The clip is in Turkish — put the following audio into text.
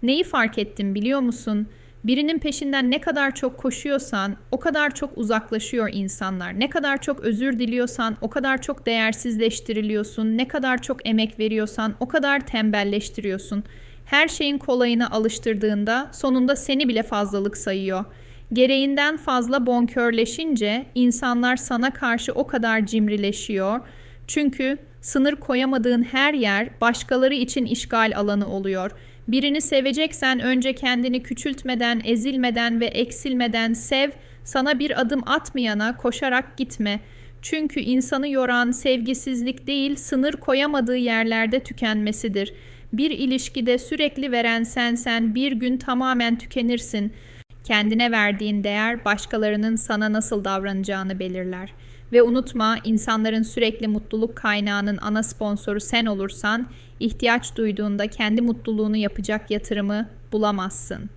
Neyi fark ettim biliyor musun? Birinin peşinden ne kadar çok koşuyorsan o kadar çok uzaklaşıyor insanlar. Ne kadar çok özür diliyorsan o kadar çok değersizleştiriliyorsun. Ne kadar çok emek veriyorsan o kadar tembelleştiriyorsun. Her şeyin kolayına alıştırdığında sonunda seni bile fazlalık sayıyor. Gereğinden fazla bonkörleşince insanlar sana karşı o kadar cimrileşiyor. Çünkü sınır koyamadığın her yer başkaları için işgal alanı oluyor. Birini seveceksen önce kendini küçültmeden, ezilmeden ve eksilmeden sev, sana bir adım atmayana koşarak gitme. Çünkü insanı yoran sevgisizlik değil, sınır koyamadığı yerlerde tükenmesidir. Bir ilişkide sürekli veren sensen bir gün tamamen tükenirsin. Kendine verdiğin değer başkalarının sana nasıl davranacağını belirler. Ve unutma, insanların sürekli mutluluk kaynağının ana sponsoru sen olursan, ihtiyaç duyduğunda kendi mutluluğunu yapacak yatırımı bulamazsın.